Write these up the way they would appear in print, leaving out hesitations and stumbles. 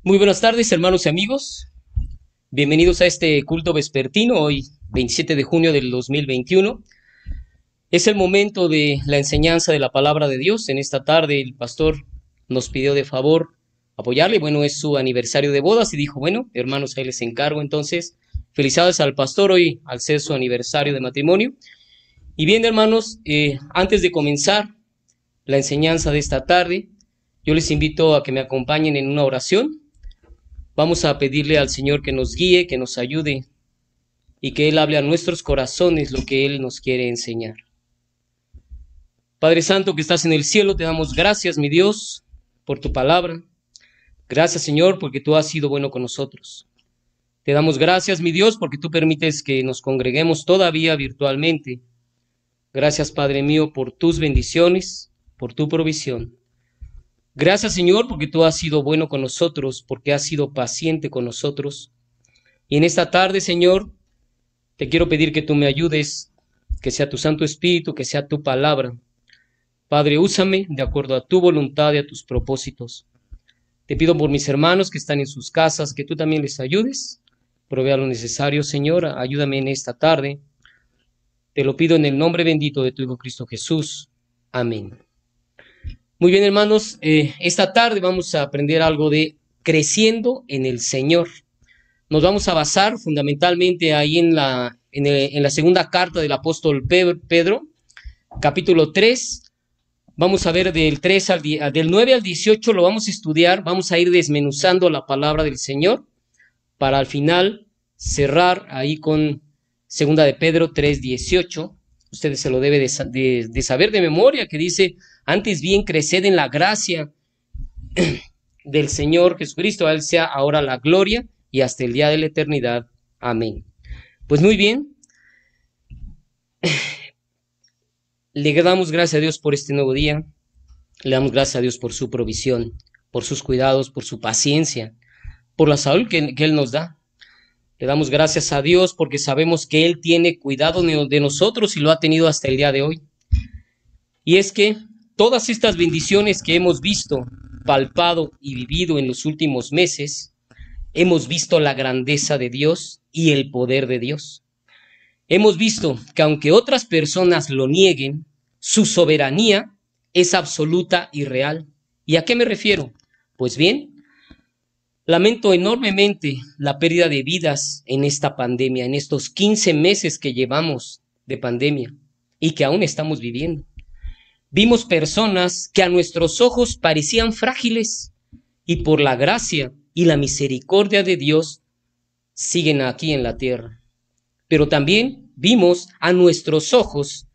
Muy buenas tardes, hermanos y amigos. Bienvenidos a este culto vespertino, hoy 27 de junio del 2021. Es el momento de la enseñanza de la palabra de Dios. En esta tarde el pastor nos pidió de favor apoyarle. Bueno, es su aniversario de bodas y dijo, bueno, hermanos, ahí les encargo. Entonces, felicidades al pastor hoy al ser su aniversario de matrimonio. Y bien, hermanos, antes de comenzar la enseñanza de esta tarde, yo les invito a que me acompañen en una oración. Vamos a pedirle al Señor que nos guíe, que nos ayude y que Él hable a nuestros corazones lo que Él nos quiere enseñar. Padre Santo que estás en el cielo, te damos gracias, mi Dios, por tu palabra. Gracias, Señor, porque tú has sido bueno con nosotros. Te damos gracias, mi Dios, porque tú permites que nos congreguemos todavía virtualmente. Gracias, Padre mío, por tus bendiciones, por tu provisión. Gracias, Señor, porque tú has sido bueno con nosotros, porque has sido paciente con nosotros. Y en esta tarde, Señor, te quiero pedir que tú me ayudes, que sea tu Santo Espíritu, que sea tu palabra. Padre, úsame de acuerdo a tu voluntad y a tus propósitos. Te pido por mis hermanos que están en sus casas, que tú también les ayudes. Provea lo necesario, Señor, ayúdame en esta tarde. Te lo pido en el nombre bendito de tu Hijo Cristo Jesús. Amén. Muy bien, hermanos, esta tarde vamos a aprender algo de creciendo en el Señor. Nos vamos a basar fundamentalmente ahí en la segunda carta del apóstol Pedro, capítulo 3. Vamos a ver del 9 al 18, lo vamos a estudiar, vamos a ir desmenuzando la palabra del Señor para al final cerrar ahí con segunda de Pedro 3:18. Ustedes se lo deben de saber de memoria, que dice, antes bien creced en la gracia del Señor Jesucristo, a Él sea ahora la gloria y hasta el día de la eternidad. Amén. Pues muy bien, le damos gracias a Dios por este nuevo día, le damos gracias a Dios por su provisión, por sus cuidados, por su paciencia, por la salud que Él nos da. Le damos gracias a Dios porque sabemos que Él tiene cuidado de nosotros y lo ha tenido hasta el día de hoy. Y es que todas estas bendiciones que hemos visto, palpado y vivido en los últimos meses, hemos visto la grandeza de Dios y el poder de Dios. Hemos visto que aunque otras personas lo nieguen, su soberanía es absoluta y real. ¿Y a qué me refiero? Pues bien, lamento enormemente la pérdida de vidas en esta pandemia, en estos 15 meses que llevamos de pandemia y que aún estamos viviendo. Vimos personas que a nuestros ojos parecían frágiles y por la gracia y la misericordia de Dios siguen aquí en la tierra. Pero también vimos a nuestros ojos,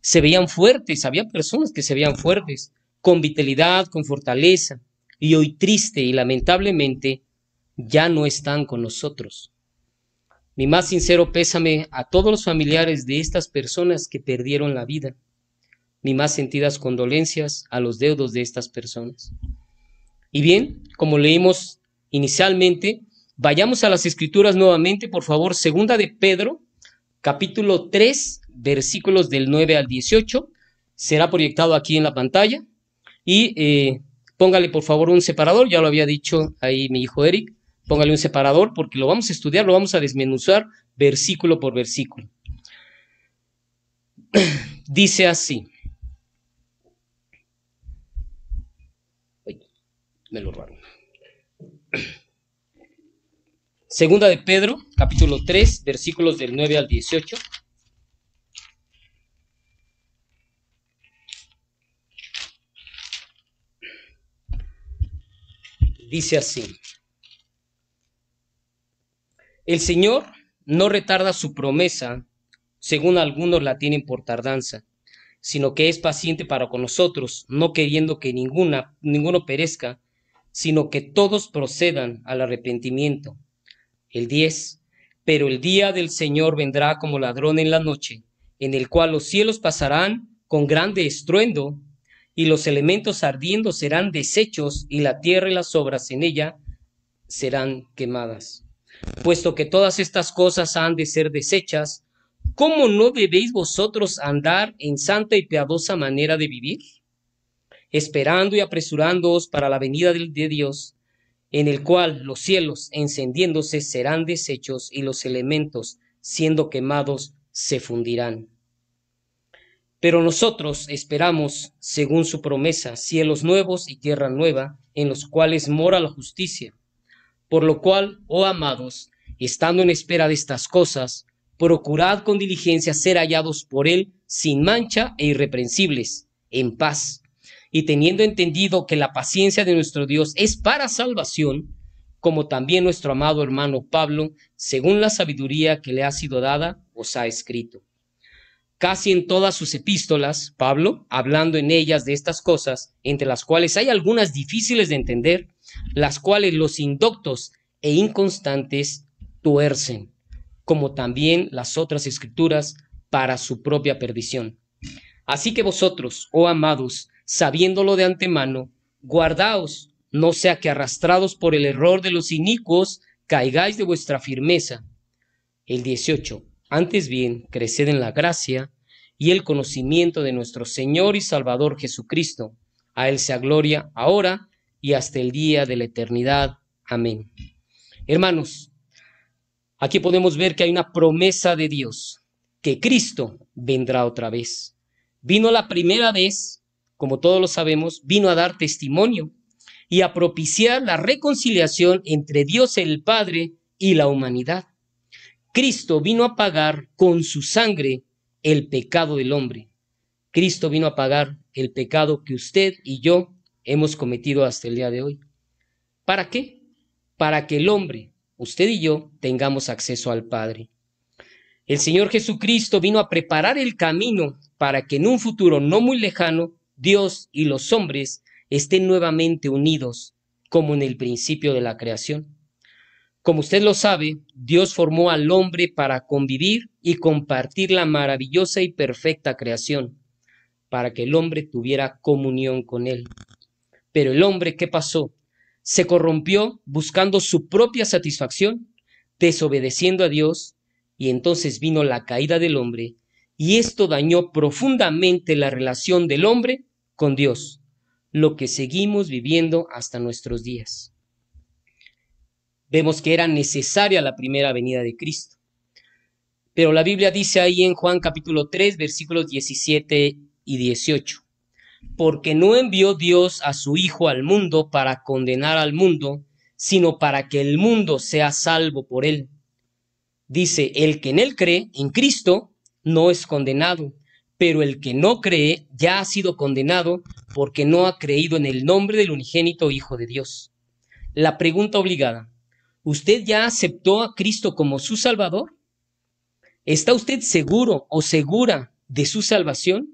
se veían fuertes, había personas que se veían fuertes, con vitalidad, con fortaleza, y hoy triste y lamentablemente ya no están con nosotros. Mi más sincero pésame a todos los familiares de estas personas que perdieron la vida. Mi más sentidas condolencias a los deudos de estas personas. Y bien, como leímos inicialmente, vayamos a las Escrituras nuevamente, por favor, segunda de Pedro, capítulo 3, versículos del 9 al 18, será proyectado aquí en la pantalla, y póngale por favor un separador, ya lo había dicho ahí mi hijo Eric, póngale un separador porque lo vamos a estudiar, lo vamos a desmenuzar versículo por versículo. Dice así. Me lo robaron. Segunda de Pedro, capítulo 3, versículos del 9 al 18. Dice así. El Señor no retarda su promesa, según algunos la tienen por tardanza, sino que es paciente para con nosotros, no queriendo que ninguno perezca, sino que todos procedan al arrepentimiento. El 10. Pero el día del Señor vendrá como ladrón en la noche, en el cual los cielos pasarán con grande estruendo, y los elementos ardiendo serán deshechos, y la tierra y las obras en ella serán quemadas. Puesto que todas estas cosas han de ser deshechas, ¿cómo no debéis vosotros andar en santa y piadosa manera de vivir? Esperando y apresurándoos para la venida de Dios, en el cual los cielos encendiéndose serán deshechos y los elementos siendo quemados se fundirán. Pero nosotros esperamos, según su promesa, cielos nuevos y tierra nueva, en los cuales mora la justicia. Por lo cual, oh amados, estando en espera de estas cosas, procurad con diligencia ser hallados por él sin mancha e irreprensibles, en paz, y teniendo entendido que la paciencia de nuestro Dios es para salvación, como también nuestro amado hermano Pablo, según la sabiduría que le ha sido dada, os ha escrito. Casi en todas sus epístolas, Pablo, hablando en ellas de estas cosas, entre las cuales hay algunas difíciles de entender, las cuales los indoctos e inconstantes tuercen, como también las otras escrituras, para su propia perdición. Así que vosotros, oh amados, sabiéndolo de antemano, guardaos, no sea que arrastrados por el error de los inicuos, caigáis de vuestra firmeza. El 18. Antes bien, creced en la gracia y el conocimiento de nuestro Señor y Salvador Jesucristo. A Él sea gloria ahora y hasta el día de la eternidad. Amén. Hermanos, aquí podemos ver que hay una promesa de Dios, que Cristo vendrá otra vez. Vino la primera vez, como todos lo sabemos, vino a dar testimonio y a propiciar la reconciliación entre Dios el Padre y la humanidad. Cristo vino a pagar con su sangre el pecado del hombre. Cristo vino a pagar el pecado que usted y yo hemos cometido hasta el día de hoy. ¿Para qué? Para que el hombre, usted y yo, tengamos acceso al Padre. El Señor Jesucristo vino a preparar el camino para que en un futuro no muy lejano, Dios y los hombres estén nuevamente unidos, como en el principio de la creación. Como usted lo sabe, Dios formó al hombre para convivir y compartir la maravillosa y perfecta creación, para que el hombre tuviera comunión con él. Pero el hombre, ¿qué pasó? Se corrompió buscando su propia satisfacción, desobedeciendo a Dios, y entonces vino la caída del hombre, y esto dañó profundamente la relación del hombre con Dios, lo que seguimos viviendo hasta nuestros días. Vemos que era necesaria la primera venida de Cristo. Pero la Biblia dice ahí en Juan capítulo 3, versículos 17 y 18, porque no envió Dios a su Hijo al mundo para condenar al mundo, sino para que el mundo sea salvo por él. Dice, el que en él cree, en Cristo, no es condenado, pero el que no cree ya ha sido condenado porque no ha creído en el nombre del unigénito Hijo de Dios. La pregunta obligada, ¿usted ya aceptó a Cristo como su Salvador? ¿Está usted seguro o segura de su salvación?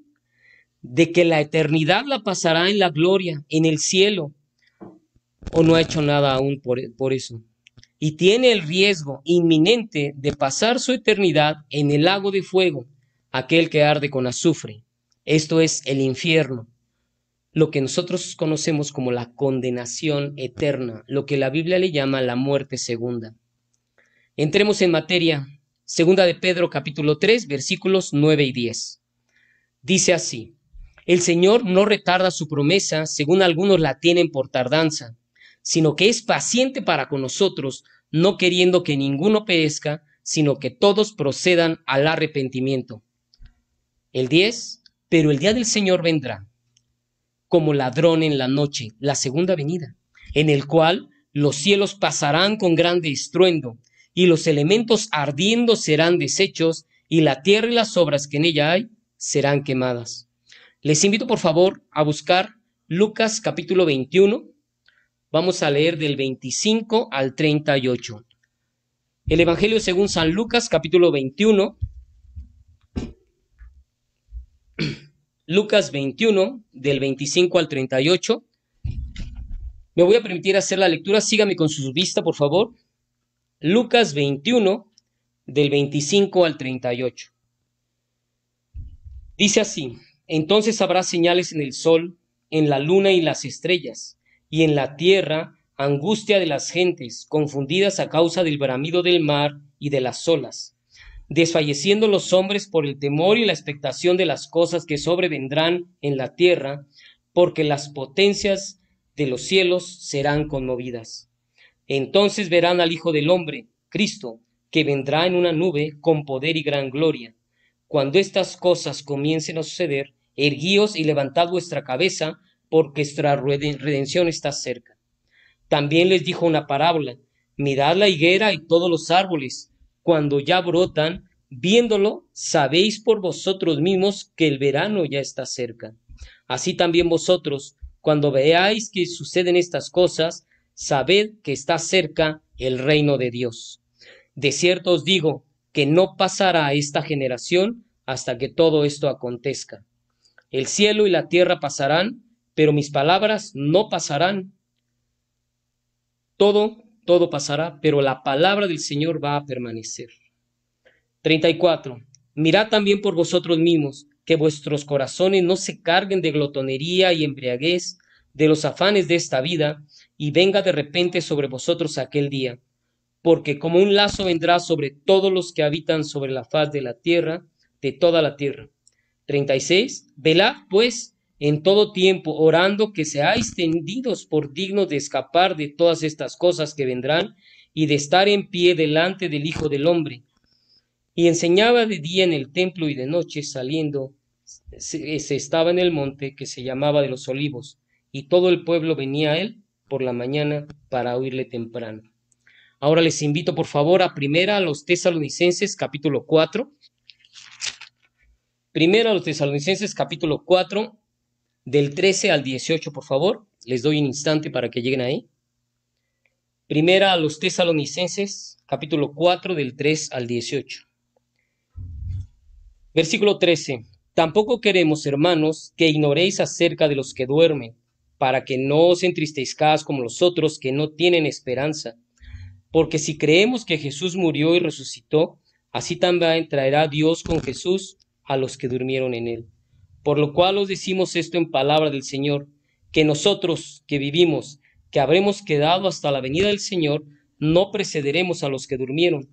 ¿De que la eternidad la pasará en la gloria, en el cielo? ¿O no ha hecho nada aún por eso? Y tiene el riesgo inminente de pasar su eternidad en el lago de fuego, aquel que arde con azufre. Esto es el infierno, lo que nosotros conocemos como la condenación eterna, lo que la Biblia le llama la muerte segunda. Entremos en materia. Segunda de Pedro capítulo 3, versículos 9 y 10. Dice así, el Señor no retarda su promesa, según algunos la tienen por tardanza, sino que es paciente para con nosotros, no queriendo que ninguno perezca, sino que todos procedan al arrepentimiento. El 10, pero el día del Señor vendrá como ladrón en la noche, la segunda venida, en el cual los cielos pasarán con grande estruendo, y los elementos ardiendo serán deshechos, y la tierra y las obras que en ella hay serán quemadas. Les invito por favor a buscar Lucas capítulo 21, vamos a leer del 25 al 38. El Evangelio según San Lucas capítulo 21, Lucas 21, del 25 al 38. Me voy a permitir hacer la lectura. Sígame con su vista, por favor. Lucas 21, del 25 al 38. Dice así, entonces habrá señales en el sol, en la luna y las estrellas, y en la tierra angustia de las gentes, confundidas a causa del bramido del mar y de las olas, desfalleciendo los hombres por el temor y la expectación de las cosas que sobrevendrán en la tierra, porque las potencias de los cielos serán conmovidas. Entonces verán al Hijo del Hombre, Cristo, que vendrá en una nube con poder y gran gloria. Cuando estas cosas comiencen a suceder, erguíos y levantad vuestra cabeza, porque vuestra redención está cerca. También les dijo una parábola: mirad la higuera y todos los árboles, cuando ya brotan, viéndolo, sabéis por vosotros mismos que el verano ya está cerca. Así también vosotros, cuando veáis que suceden estas cosas, sabed que está cerca el reino de Dios. De cierto os digo que no pasará esta generación hasta que todo esto acontezca. El cielo y la tierra pasarán, pero mis palabras no pasarán. Todo pasará, pero la palabra del Señor va a permanecer. 34. Mirad también por vosotros mismos, que vuestros corazones no se carguen de glotonería y embriaguez, de los afanes de esta vida, y venga de repente sobre vosotros aquel día, porque como un lazo vendrá sobre todos los que habitan sobre la faz de la tierra, de toda la tierra. 36. Velad, pues, en todo tiempo, orando que seáis tendidos por dignos de escapar de todas estas cosas que vendrán y de estar en pie delante del Hijo del Hombre. Y enseñaba de día en el templo y de noche saliendo, se estaba en el monte que se llamaba de los Olivos, y todo el pueblo venía a él por la mañana para oírle temprano. Ahora les invito por favor a primera a los Tesalonicenses capítulo 4. Primero a los Tesalonicenses capítulo 4, del 13 al 18, por favor. Les doy un instante para que lleguen ahí. Primera a los Tesalonicenses capítulo 4, del 3 al 18. Versículo 13. Tampoco queremos, hermanos, que ignoréis acerca de los que duermen, para que no os entristezcáis como los otros que no tienen esperanza. Porque si creemos que Jesús murió y resucitó, así también traerá Dios con Jesús a los que durmieron en él. Por lo cual os decimos esto en palabra del Señor, que nosotros que vivimos, que habremos quedado hasta la venida del Señor, no precederemos a los que durmieron,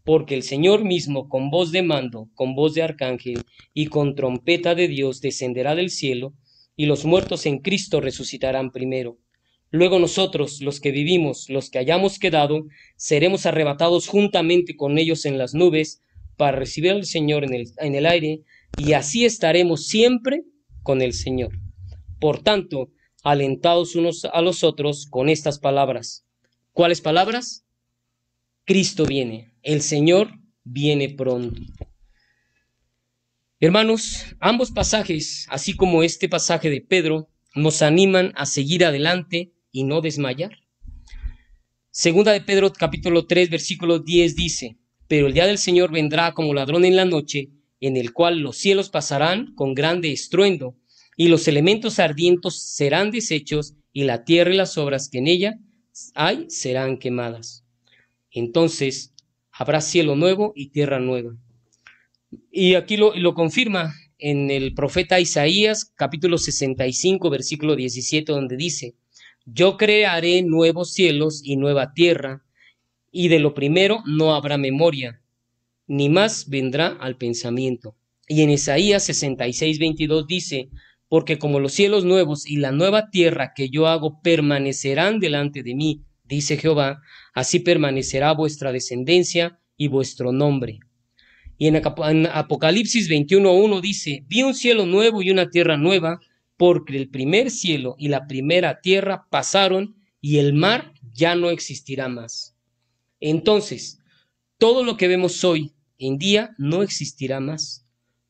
porque el Señor mismo, con voz de mando, con voz de arcángel y con trompeta de Dios, descenderá del cielo, y los muertos en Cristo resucitarán primero. Luego nosotros, los que vivimos, los que hayamos quedado, seremos arrebatados juntamente con ellos en las nubes para recibir al Señor en el aire, y así estaremos siempre con el Señor. Por tanto, alentados unos a los otros con estas palabras. ¿Cuáles palabras? Cristo viene, el Señor viene pronto. Hermanos, ambos pasajes, así como este pasaje de Pedro, nos animan a seguir adelante y no desmayar. Segunda de Pedro capítulo 3 versículo 10 dice: pero el día del Señor vendrá como ladrón en la noche, en el cual los cielos pasarán con grande estruendo, y los elementos ardientes serán deshechos, y la tierra y las obras que en ella hay serán quemadas. Entonces habrá cielo nuevo y tierra nueva. Y aquí lo confirma en el profeta Isaías, capítulo 65, versículo 17, donde dice: yo crearé nuevos cielos y nueva tierra, y de lo primero no habrá memoria, ni más vendrá al pensamiento. Y en Isaías 66, 22 dice: porque como los cielos nuevos y la nueva tierra que yo hago permanecerán delante de mí, dice Jehová, así permanecerá vuestra descendencia y vuestro nombre. Y en Apocalipsis 21:1 dice: vi un cielo nuevo y una tierra nueva, porque el primer cielo y la primera tierra pasaron, y el mar ya no existirá más. Entonces, todo lo que vemos hoy en día no existirá más.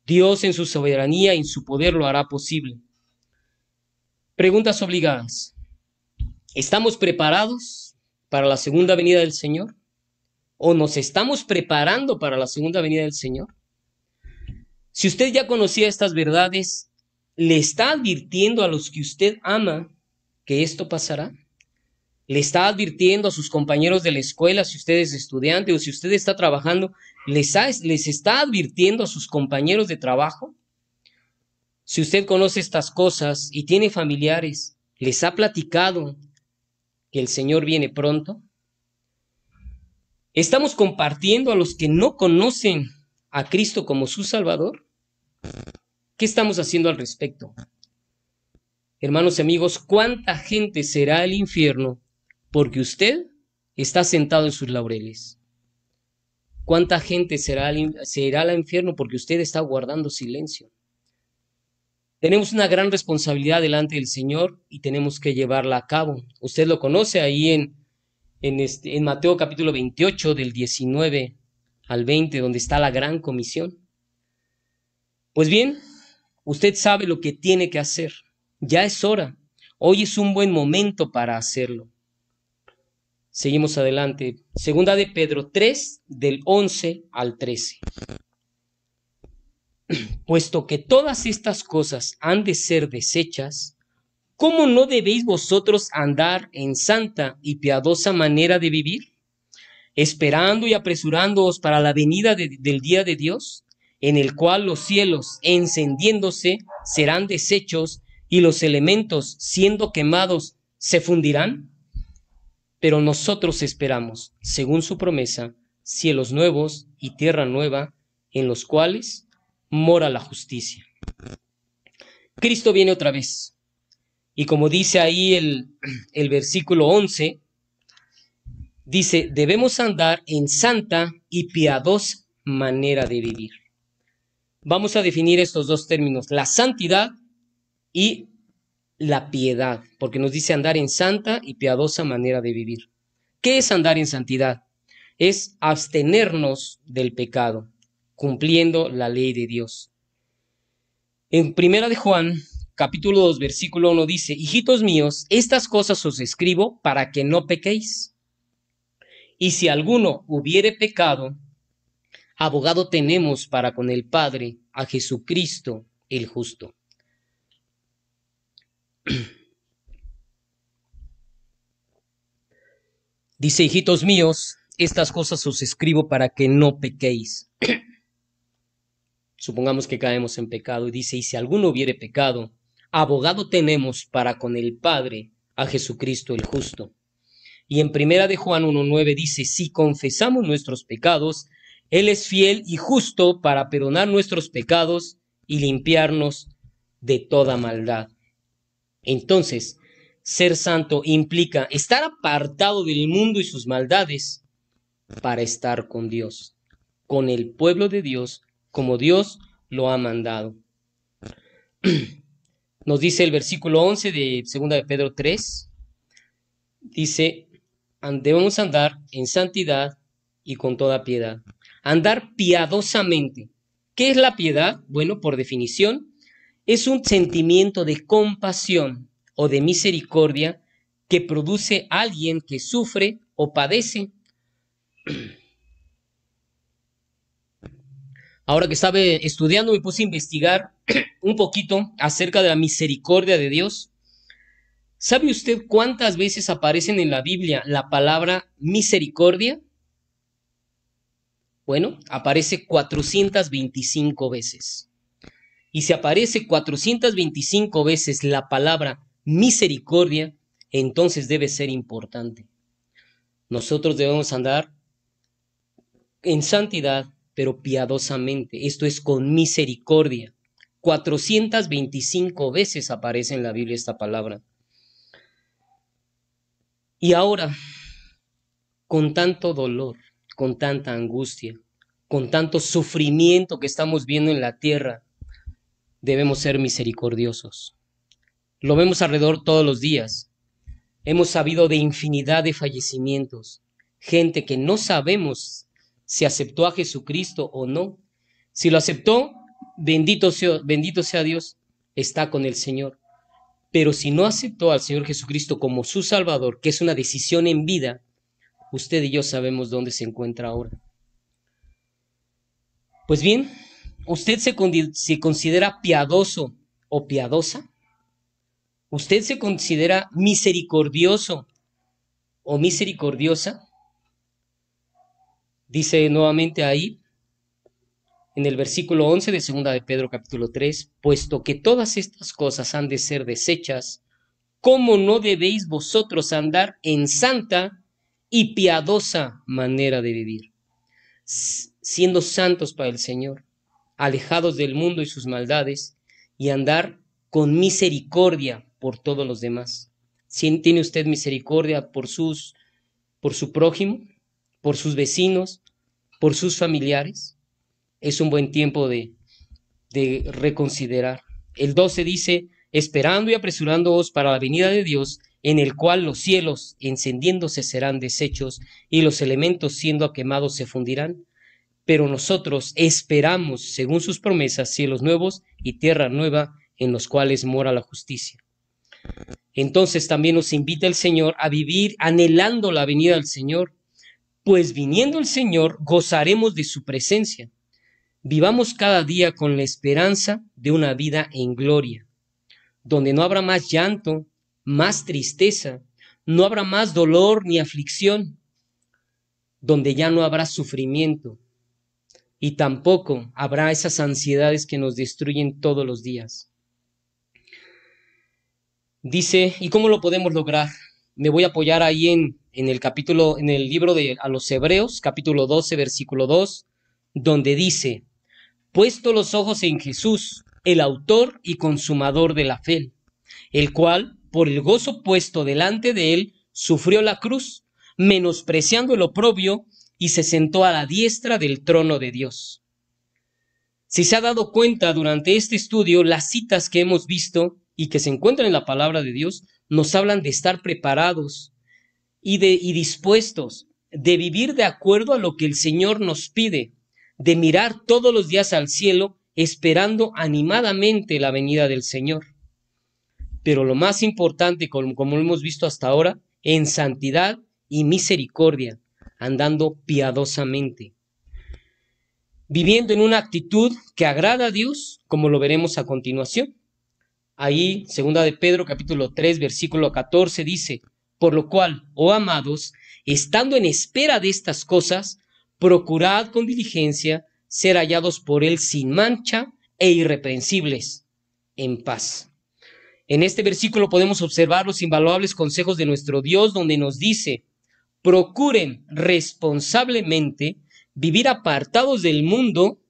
Dios en su soberanía y en su poder lo hará posible. Preguntas obligadas. ¿Estamos preparados para la segunda venida del Señor? ¿O nos estamos preparando para la segunda venida del Señor? Si usted ya conocía estas verdades, ¿le está advirtiendo a los que usted ama que esto pasará? ¿Le está advirtiendo a sus compañeros de la escuela, si usted es estudiante o si usted está trabajando, les está advirtiendo a sus compañeros de trabajo? Si usted conoce estas cosas y tiene familiares, ¿les ha platicado que el Señor viene pronto? ¿Estamos compartiendo a los que no conocen a Cristo como su Salvador? ¿Qué estamos haciendo al respecto? Hermanos y amigos, ¿cuánta gente será al infierno porque usted está sentado en sus laureles. ¿Cuánta gente se irá al infierno porque usted está guardando silencio? Tenemos una gran responsabilidad delante del Señor y tenemos que llevarla a cabo. Usted lo conoce ahí en Mateo capítulo 28, del 19 al 20, donde está la gran comisión. Pues bien, usted sabe lo que tiene que hacer. Ya es hora. Hoy es un buen momento para hacerlo. Seguimos adelante. Segunda de Pedro 3, del 11 al 13. Puesto que todas estas cosas han de ser deshechas, ¿cómo no debéis vosotros andar en santa y piadosa manera de vivir? Esperando y apresurándoos para la venida del día de Dios, en el cual los cielos, encendiéndose, serán deshechos, y los elementos, siendo quemados, se fundirán. Pero nosotros esperamos, según su promesa, cielos nuevos y tierra nueva, en los cuales mora la justicia. Cristo viene otra vez. Y como dice ahí el versículo 11, dice, debemos andar en santa y piadosa manera de vivir. Vamos a definir estos dos términos, la santidad y la piedad, porque nos dice andar en santa y piadosa manera de vivir. ¿Qué es andar en santidad? Es abstenernos del pecado, cumpliendo la ley de Dios. En Primera de Juan, capítulo 2, versículo 1 dice, hijitos míos, estas cosas os escribo para que no pequéis. Y si alguno hubiere pecado, abogado tenemos para con el Padre, a Jesucristo el justo. Dice, hijitos míos, estas cosas os escribo para que no pequéis. Supongamos que caemos en pecado y dice, y si alguno hubiere pecado, abogado tenemos para con el Padre, a Jesucristo el justo. Y en Primera de Juan 1:9 dice, si confesamos nuestros pecados, Él es fiel y justo para perdonar nuestros pecados y limpiarnos de toda maldad. Entonces, ser santo implica estar apartado del mundo y sus maldades para estar con Dios, con el pueblo de Dios, como Dios lo ha mandado. Nos dice el versículo 11 de 2 de Pedro 3, dice, debemos andar en santidad y con toda piedad. Andar piadosamente. ¿Qué es la piedad? Bueno, por definición, es un sentimiento de compasión o de misericordia que produce alguien que sufre o padece. Ahora que estaba estudiando, me puse a investigar un poquito acerca de la misericordia de Dios. ¿Sabe usted cuántas veces aparecen en la Biblia la palabra misericordia? Bueno, aparece 425 veces. Y si aparece 425 veces la palabra misericordia, entonces debe ser importante. Nosotros debemos andar en santidad, pero piadosamente. Esto es con misericordia. 425 veces aparece en la Biblia esta palabra. Y ahora, con tanto dolor, con tanta angustia, con tanto sufrimiento que estamos viendo en la tierra, debemos ser misericordiosos. Lo vemos alrededor todos los días. Hemos sabido de infinidad de fallecimientos, gente que no sabemos si aceptó a Jesucristo o no. Si lo aceptó, bendito sea Dios, está con el Señor. Pero si no aceptó al Señor Jesucristo como su Salvador, que es una decisión en vida, usted y yo sabemos dónde se encuentra ahora. Pues bien, ¿usted se considera piadoso o piadosa? ¿Usted se considera misericordioso o misericordiosa? Dice nuevamente ahí, en el versículo 11 de 2 de Pedro capítulo 3, puesto que todas estas cosas han de ser deshechas, ¿cómo no debéis vosotros andar en santa y piadosa manera de vivir? Siendo santos para el Señor, alejados del mundo y sus maldades, y andar con misericordia por todos los demás. ¿Tiene usted misericordia por sus por su prójimo, por sus vecinos, por sus familiares. Es un buen tiempo de reconsiderar. El 12 dice, esperando y apresurándoos para la venida de Dios, en el cual los cielos encendiéndose serán deshechos y los elementos siendo quemados se fundirán. Pero nosotros esperamos, según sus promesas, cielos nuevos y tierra nueva en los cuales mora la justicia. Entonces también nos invita el Señor a vivir anhelando la venida del Señor, pues viniendo el Señor gozaremos de su presencia. Vivamos cada día con la esperanza de una vida en gloria, donde no habrá más llanto, más tristeza, no habrá más dolor ni aflicción, donde ya no habrá sufrimiento y tampoco habrá esas ansiedades que nos destruyen todos los días. Dice, ¿y cómo lo podemos lograr? Me voy a apoyar ahí en el libro de a los Hebreos, capítulo 12, versículo 2, donde dice, puesto los ojos en Jesús, el autor y consumador de la fe, el cual, por el gozo puesto delante de él, sufrió la cruz, menospreciando el oprobio, y se sentó a la diestra del trono de Dios. Si se ha dado cuenta durante este estudio, las citas que hemos visto y que se encuentran en la palabra de Dios, nos hablan de estar preparados y dispuestos, de vivir de acuerdo a lo que el Señor nos pide, de mirar todos los días al cielo, esperando animadamente la venida del Señor. Pero lo más importante, como lo hemos visto hasta ahora, en santidad y misericordia, andando piadosamente, viviendo en una actitud que agrada a Dios, como lo veremos a continuación. Ahí, segunda de Pedro, capítulo 3, versículo 14, dice, por lo cual, oh amados, estando en espera de estas cosas, procurad con diligencia ser hallados por él sin mancha e irreprensibles, en paz. En este versículo podemos observar los invaluables consejos de nuestro Dios, donde nos dice, procuren responsablemente vivir apartados del mundo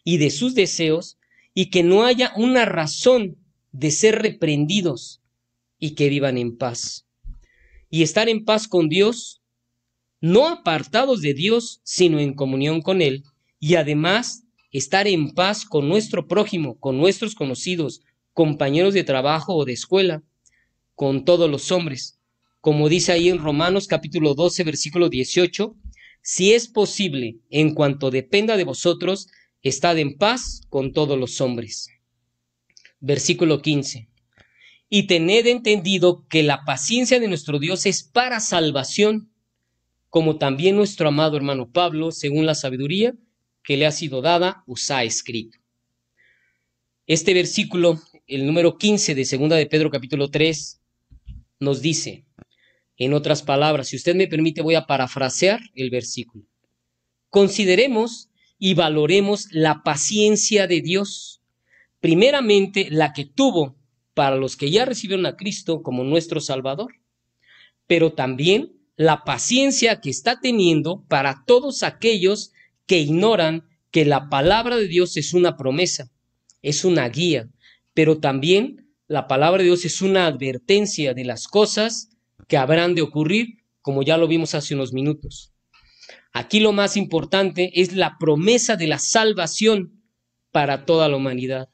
y de sus deseos, y que no haya una razón de ser reprendidos, y que vivan en paz. Y estar en paz con Dios, no apartados de Dios, sino en comunión con Él, y además estar en paz con nuestro prójimo, con nuestros conocidos, compañeros de trabajo o de escuela, con todos los hombres. Como dice ahí en Romanos capítulo 12, versículo 18, si es posible, en cuanto dependa de vosotros, estad en paz con todos los hombres. Versículo 15. Y tened entendido que la paciencia de nuestro Dios es para salvación, como también nuestro amado hermano Pablo, según la sabiduría que le ha sido dada, os ha escrito. Este versículo, el número 15 de segunda de Pedro capítulo 3, nos dice, en otras palabras, si usted me permite, voy a parafrasear el versículo. Consideremos y valoremos la paciencia de Dios, primeramente la que tuvo para los que ya recibieron a Cristo como nuestro Salvador, pero también la paciencia que está teniendo para todos aquellos que ignoran que la palabra de Dios es una promesa, es una guía, pero también la palabra de Dios es una advertencia de las cosas que habrán de ocurrir, como ya lo vimos hace unos minutos. Aquí lo más importante es la promesa de la salvación para toda la humanidad.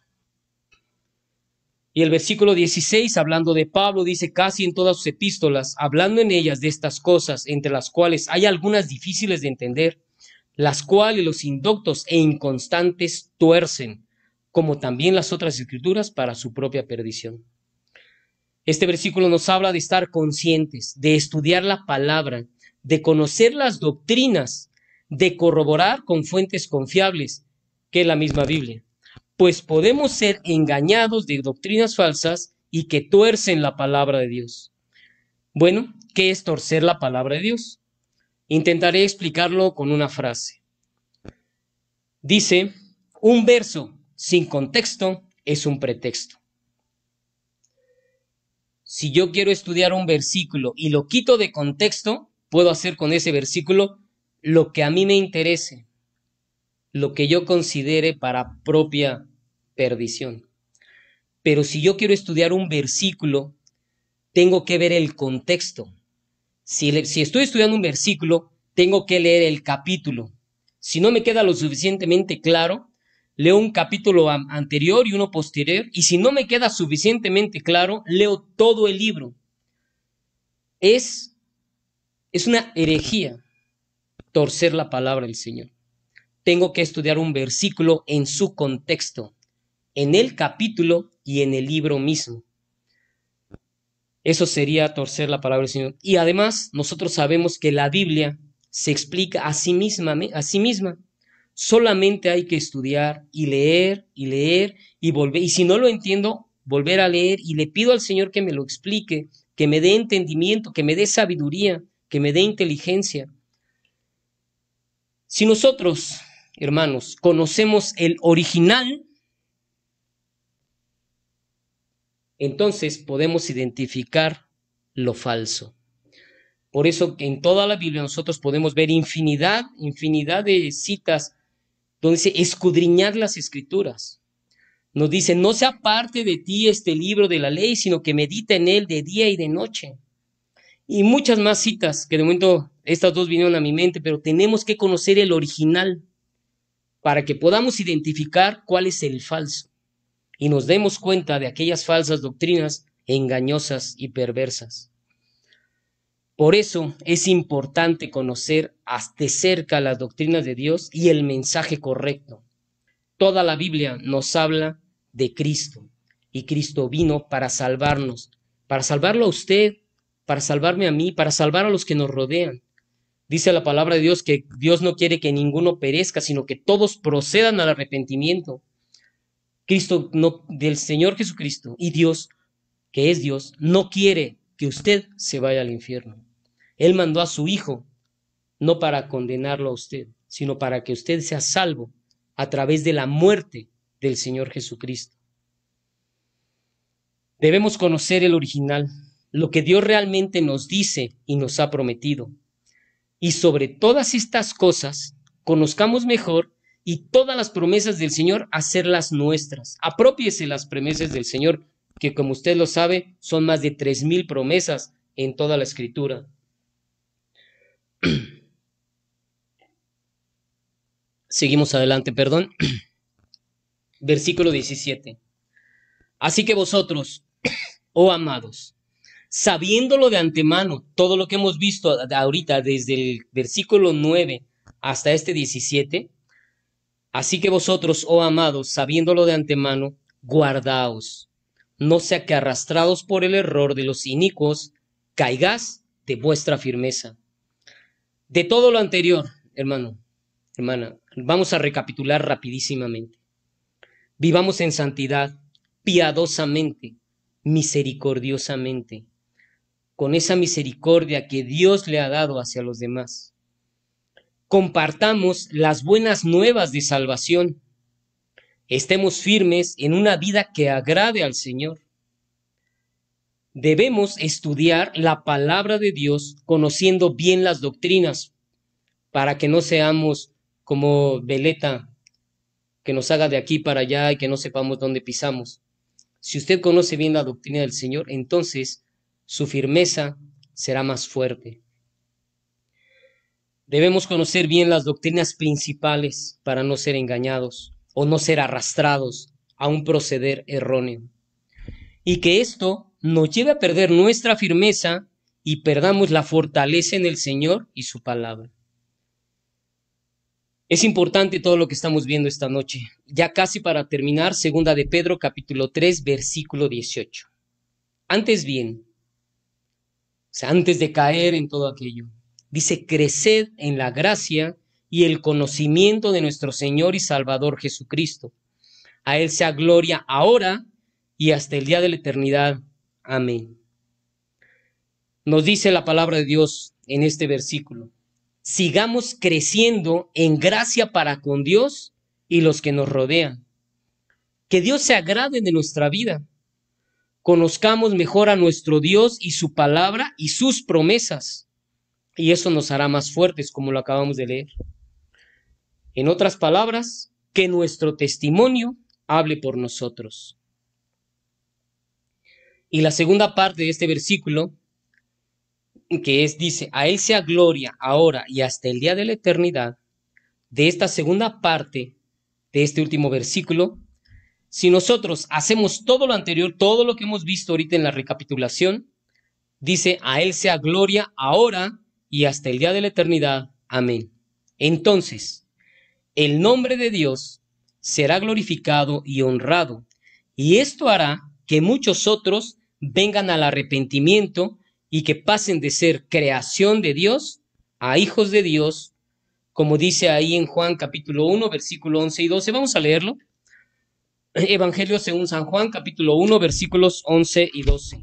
Y el versículo 16, hablando de Pablo, dice casi en todas sus epístolas, hablando en ellas de estas cosas, entre las cuales hay algunas difíciles de entender, las cuales los indoctos e inconstantes tuercen, como también las otras escrituras para su propia perdición. Este versículo nos habla de estar conscientes, de estudiar la palabra, de conocer las doctrinas, de corroborar con fuentes confiables, que es la misma Biblia. Pues podemos ser engañados de doctrinas falsas y que tuercen la palabra de Dios. Bueno, ¿qué es torcer la palabra de Dios? Intentaré explicarlo con una frase. Dice, un verso sin contexto es un pretexto. Si yo quiero estudiar un versículo y lo quito de contexto, puedo hacer con ese versículo lo que a mí me interese, lo que yo considere para propia perdición. Pero si yo quiero estudiar un versículo, tengo que ver el contexto, Si estoy estudiando un versículo, tengo que leer el capítulo. Si no me queda lo suficientemente claro, leo un capítulo anterior y uno posterior, y si no me queda suficientemente claro, leo todo el libro. Es una herejía torcer la palabra del Señor. Tengo que estudiar un versículo en su contexto, en el capítulo y en el libro mismo. Eso sería torcer la palabra del Señor. Y además, nosotros sabemos que la Biblia se explica a sí misma. Solamente hay que estudiar y leer y volver. Y si no lo entiendo, volver a leer y le pido al Señor que me lo explique, que me dé entendimiento, que me dé sabiduría, que me dé inteligencia. Si nosotros, hermanos, conocemos el original, entonces podemos identificar lo falso. Por eso en toda la Biblia nosotros podemos ver infinidad de citas donde dice escudriñar las escrituras. Nos dice, no se aparte de ti este libro de la ley, sino que medita en él de día y de noche. Y muchas más citas, que de momento estas dos vinieron a mi mente, pero tenemos que conocer el original para que podamos identificar cuál es el falso y nos demos cuenta de aquellas falsas doctrinas engañosas y perversas. Por eso es importante conocer de cerca las doctrinas de Dios y el mensaje correcto. Toda la Biblia nos habla de Cristo y Cristo vino para salvarnos, para salvarlo a usted, para salvarme a mí, para salvar a los que nos rodean. Dice la palabra de Dios que Dios no quiere que ninguno perezca, sino que todos procedan al arrepentimiento. Cristo, del Señor Jesucristo y Dios, que es Dios, no quiere que usted se vaya al infierno. Él mandó a su Hijo, no para condenarlo a usted, sino para que usted sea salvo a través de la muerte del Señor Jesucristo. Debemos conocer el original, lo que Dios realmente nos dice y nos ha prometido. Y sobre todas estas cosas, conozcamos mejor y todas las promesas del Señor, hacerlas nuestras. Aprópiese las promesas del Señor, que como usted lo sabe, son más de 3,000 promesas en toda la Escritura. Seguimos adelante, perdón. Versículo 17. Así que vosotros, oh amados, sabiéndolo de antemano, todo lo que hemos visto ahorita desde el versículo 9 hasta este 17, así que vosotros, oh amados, sabiéndolo de antemano, guardaos, no sea que arrastrados por el error de los inicuos, caigáis de vuestra firmeza. De todo lo anterior, hermano, hermana, vamos a recapitular rapidísimamente. Vivamos en santidad, piadosamente, misericordiosamente, con esa misericordia que Dios le ha dado hacia los demás. Compartamos las buenas nuevas de salvación. Estemos firmes en una vida que agrade al Señor. Debemos estudiar la palabra de Dios conociendo bien las doctrinas para que no seamos como veleta que nos haga de aquí para allá y que no sepamos dónde pisamos. Si usted conoce bien la doctrina del Señor, entonces su firmeza será más fuerte. Debemos conocer bien las doctrinas principales para no ser engañados o no ser arrastrados a un proceder erróneo. Y que esto nos lleve a perder nuestra firmeza y perdamos la fortaleza en el Señor y su palabra. Es importante todo lo que estamos viendo esta noche. Ya casi para terminar, 2 de Pedro capítulo 3, versículo 18. Antes bien, antes de caer en todo aquello, dice, creced en la gracia y el conocimiento de nuestro Señor y Salvador Jesucristo. A Él sea gloria ahora y hasta el día de la eternidad. Amén. Nos dice la palabra de Dios en este versículo. Sigamos creciendo en gracia para con Dios y los que nos rodean. Que Dios se agrade de nuestra vida. Conozcamos mejor a nuestro Dios y su palabra y sus promesas. Y eso nos hará más fuertes, como lo acabamos de leer. En otras palabras, que nuestro testimonio hable por nosotros. Y la segunda parte de este versículo dice, a Él sea gloria ahora y hasta el día de la eternidad. De esta segunda parte de este último versículo, si nosotros hacemos todo lo anterior, todo lo que hemos visto ahorita en la recapitulación, dice, a Él sea gloria ahora y hasta el día de la eternidad. Amén. Entonces, el nombre de Dios será glorificado y honrado, y esto hará que muchos otros vengan al arrepentimiento y que pasen de ser creación de Dios a hijos de Dios, como dice ahí en Juan capítulo 1, versículo 11 y 12. Vamos a leerlo. Evangelio según San Juan, capítulo 1, versículos 11 y 12.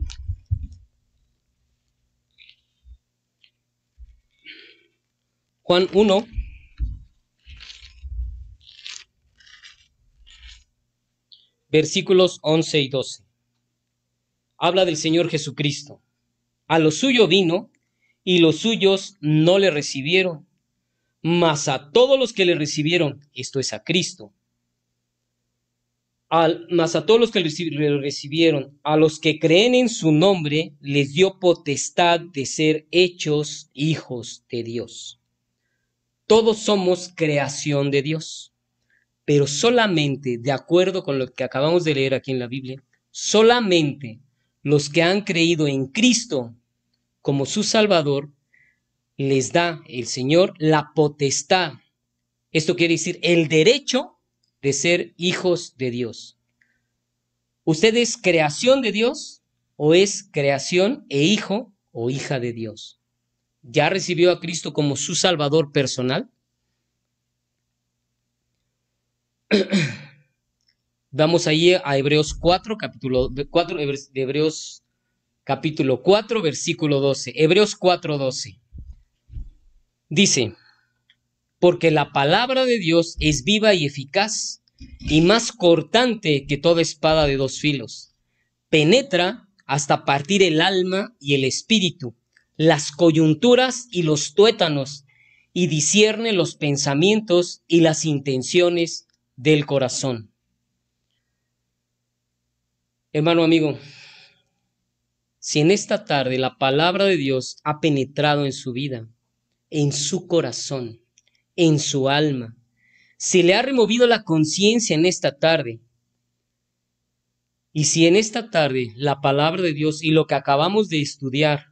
Juan 1, versículos 11 y 12. Habla del Señor Jesucristo. A lo suyo vino, y los suyos no le recibieron, mas a todos los que le recibieron, esto es a Cristo, mas a todos los que le recibieron, a los que creen en su nombre, les dio potestad de ser hechos hijos de Dios. Todos somos creación de Dios, pero solamente, de acuerdo con lo que acabamos de leer aquí en la Biblia, solamente los que han creído en Cristo como su Salvador, les da el Señor la potestad. Esto quiere decir el derecho de ser hijos de Dios. ¿Usted es creación de Dios o es creación e hijo o hija de Dios? ¿Ya recibió a Cristo como su Salvador personal? Vamos ahí a Hebreos 4, capítulo 4, Hebreos capítulo 4, versículo 12. Hebreos 4, 12. Dice, porque la palabra de Dios es viva y eficaz y más cortante que toda espada de dos filos. Penetra hasta partir el alma y el espíritu, las coyunturas y los tuétanos, y discierne los pensamientos y las intenciones del corazón. Hermano amigo, si en esta tarde la palabra de Dios ha penetrado en su vida, en su corazón, en su alma, si le ha removido la conciencia en esta tarde, y si en esta tarde la palabra de Dios y lo que acabamos de estudiar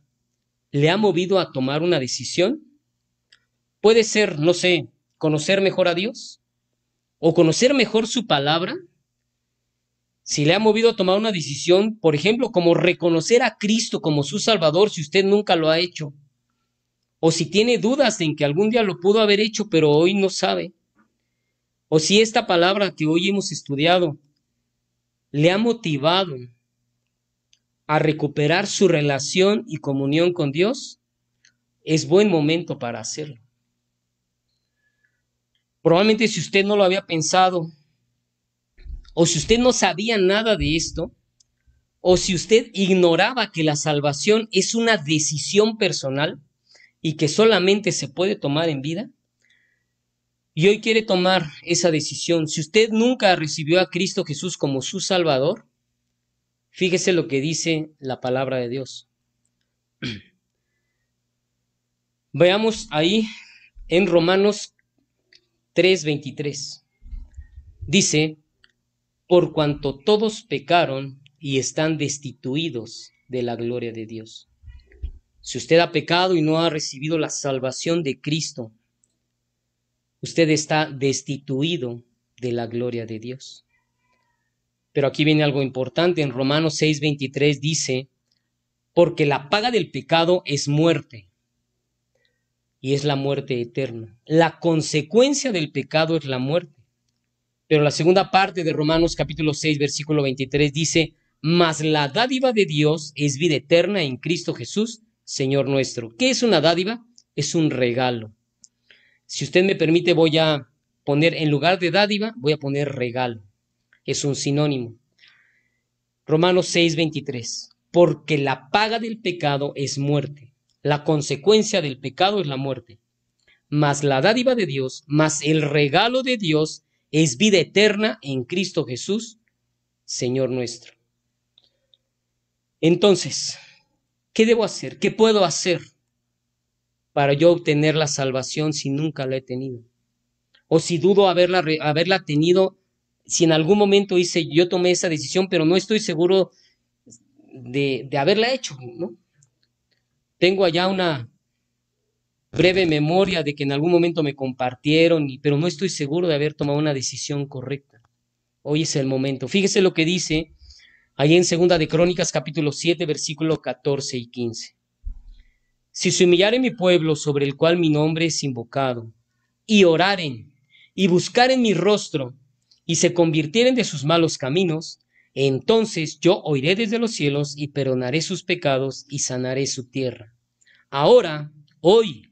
le ha movido a tomar una decisión, puede ser, no sé, conocer mejor a Dios o conocer mejor su palabra. Si le ha movido a tomar una decisión, por ejemplo, como reconocer a Cristo como su Salvador, si usted nunca lo ha hecho, o si tiene dudas en que algún día lo pudo haber hecho, pero hoy no sabe, o si esta palabra que hoy hemos estudiado le ha motivado a recuperar su relación y comunión con Dios, es buen momento para hacerlo. Probablemente si usted no lo había pensado, o si usted no sabía nada de esto, o si usted ignoraba que la salvación es una decisión personal y que solamente se puede tomar en vida, y hoy quiere tomar esa decisión. Si usted nunca recibió a Cristo Jesús como su Salvador, fíjese lo que dice la palabra de Dios. Veamos ahí en Romanos 3:23. Dice, por cuanto todos pecaron y están destituidos de la gloria de Dios. Si usted ha pecado y no ha recibido la salvación de Cristo, usted está destituido de la gloria de Dios. Pero aquí viene algo importante. En Romanos 6:23 dice, porque la paga del pecado es muerte, y es la muerte eterna. La consecuencia del pecado es la muerte. Pero la segunda parte de Romanos capítulo 6, versículo 23 dice, mas la dádiva de Dios es vida eterna en Cristo Jesús, Señor nuestro. ¿Qué es una dádiva? Es un regalo. Si usted me permite, voy a poner, en lugar de dádiva, voy a poner regalo. Es un sinónimo. Romanos 6:23. Porque la paga del pecado es muerte. La consecuencia del pecado es la muerte. Mas la dádiva de Dios, mas el regalo de Dios es vida eterna en Cristo Jesús, Señor nuestro. Entonces, ¿qué debo hacer? ¿Qué puedo hacer? para yo obtener la salvación si nunca la he tenido? O si dudo haberla tenido, si en algún momento yo tomé esa decisión, pero no estoy seguro de haberla hecho, ¿no? Tengo allá una breve memoria de que en algún momento me compartieron, pero no estoy seguro de haber tomado una decisión correcta. Hoy es el momento. Fíjese lo que dice ahí en Segunda de Crónicas, capítulo 7, versículos 14 y 15. Si se humillare mi pueblo sobre el cual mi nombre es invocado, y oraren, y buscaren mi rostro, y se convirtieren de sus malos caminos, entonces yo oiré desde los cielos y perdonaré sus pecados y sanaré su tierra. Ahora, hoy,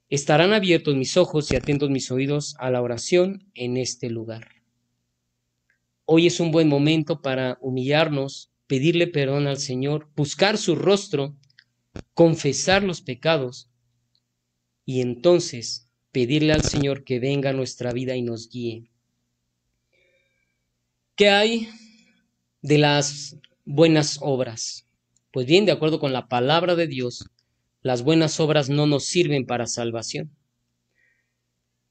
estarán abiertos mis ojos y atentos mis oídos a la oración en este lugar. Hoy es un buen momento para humillarnos, pedirle perdón al Señor, buscar su rostro, confesar los pecados y entonces pedirle al Señor que venga a nuestra vida y nos guíe. ¿Qué hay de las buenas obras? Pues bien, de acuerdo con la palabra de Dios, las buenas obras no nos sirven para salvación.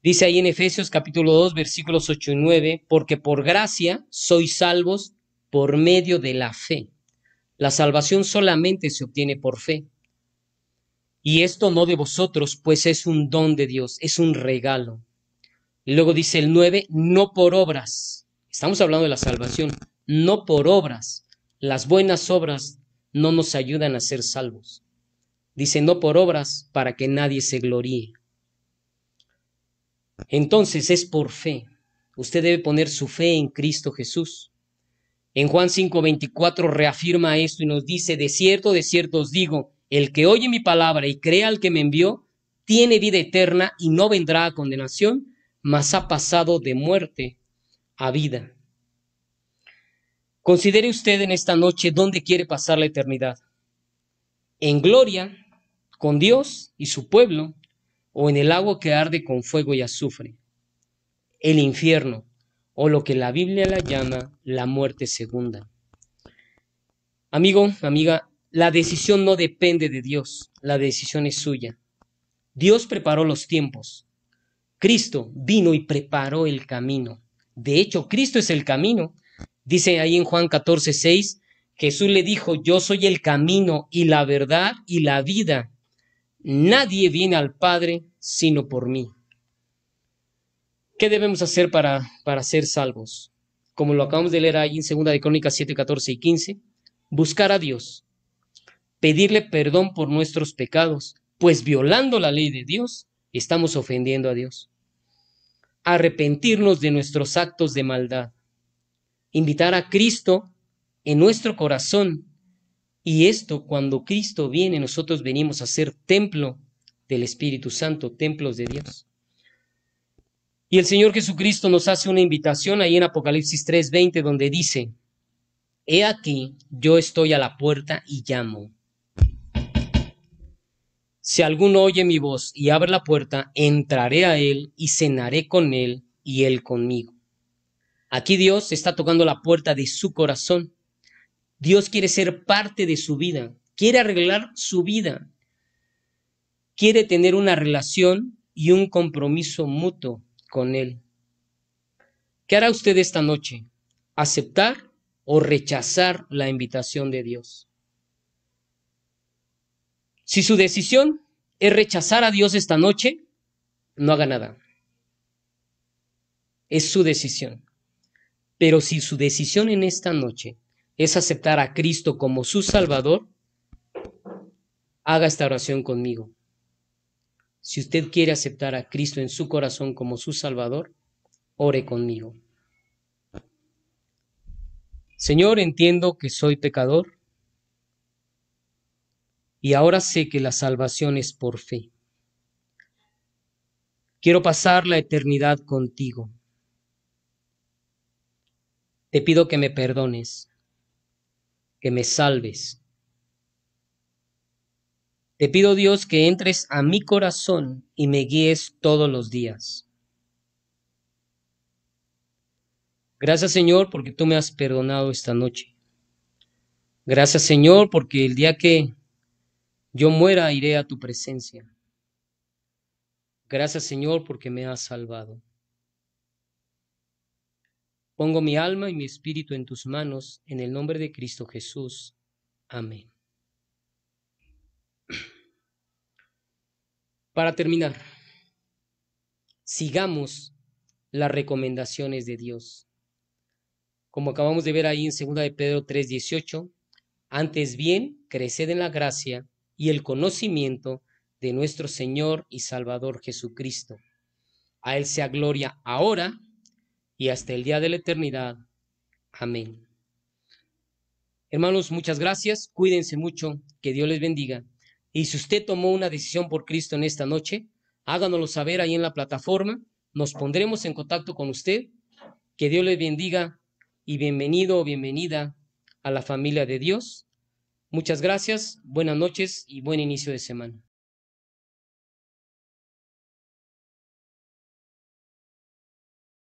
Dice ahí en Efesios capítulo 2, versículos 8 y 9, porque por gracia sois salvos por medio de la fe. La salvación solamente se obtiene por fe. Y esto no de vosotros, pues es un don de Dios, es un regalo. Y luego dice el 9, no por obras. Estamos hablando de la salvación, no por obras. Las buenas obras no nos ayudan a ser salvos. Dice no por obras para que nadie se gloríe. Entonces es por fe. Usted debe poner su fe en Cristo Jesús. En Juan 5:24 reafirma esto y nos dice, de cierto os digo, el que oye mi palabra y crea al que me envió, tiene vida eterna y no vendrá a condenación, mas ha pasado de muerte a vida. Considere usted en esta noche dónde quiere pasar la eternidad. En gloria, con Dios y su pueblo, o en el agua que arde con fuego y azufre, el infierno, o lo que la Biblia la llama la muerte segunda. Amigo, amiga, la decisión no depende de Dios, la decisión es suya. Dios preparó los tiempos. Cristo vino y preparó el camino. De hecho, Cristo es el camino. Dice ahí en Juan 14:6, Jesús le dijo, yo soy el camino y la verdad y la vida. Nadie viene al Padre sino por mí. ¿Qué debemos hacer para ser salvos? Como lo acabamos de leer ahí en 2 de Crónicas 7, 14 y 15, buscar a Dios, pedirle perdón por nuestros pecados, pues violando la ley de Dios, estamos ofendiendo a Dios. Arrepentirnos de nuestros actos de maldad, invitar a Cristo en nuestro corazón, y esto cuando Cristo viene, nosotros venimos a ser templo del Espíritu Santo, templos de Dios. Y el Señor Jesucristo nos hace una invitación ahí en Apocalipsis 3:20, donde dice, he aquí, yo estoy a la puerta y llamo. Si alguno oye mi voz y abre la puerta, entraré a él y cenaré con él y él conmigo. Aquí Dios está tocando la puerta de su corazón. Dios quiere ser parte de su vida, quiere arreglar su vida, quiere tener una relación y un compromiso mutuo con él. ¿Qué hará usted esta noche? ¿Aceptar o rechazar la invitación de Dios? Si su decisión es rechazar a Dios esta noche, no haga nada. Es su decisión. Pero si su decisión en esta noche es aceptar a Cristo como su Salvador, haga esta oración conmigo. Si usted quiere aceptar a Cristo en su corazón como su Salvador, ore conmigo. Señor, entiendo que soy pecador y ahora sé que la salvación es por fe. Quiero pasar la eternidad contigo. Te pido que me perdones, que me salves. Te pido, Dios, que entres a mi corazón y me guíes todos los días. Gracias, Señor, porque tú me has perdonado esta noche. Gracias, Señor, porque el día que Yo muera, iré a tu presencia. Gracias, Señor, porque me has salvado. Pongo mi alma y mi espíritu en tus manos, en el nombre de Cristo Jesús. Amén. Para terminar, sigamos las recomendaciones de Dios. Como acabamos de ver ahí en 2 de Pedro 3:18, antes bien, creced en la gracia y el conocimiento de nuestro Señor y Salvador Jesucristo. A Él sea gloria ahora y hasta el día de la eternidad. Amén. Hermanos, muchas gracias. Cuídense mucho. Que Dios les bendiga. Y si usted tomó una decisión por Cristo en esta noche, háganoslo saber ahí en la plataforma. Nos pondremos en contacto con usted. Que Dios les bendiga y bienvenido o bienvenida a la familia de Dios. Muchas gracias, buenas noches y buen inicio de semana.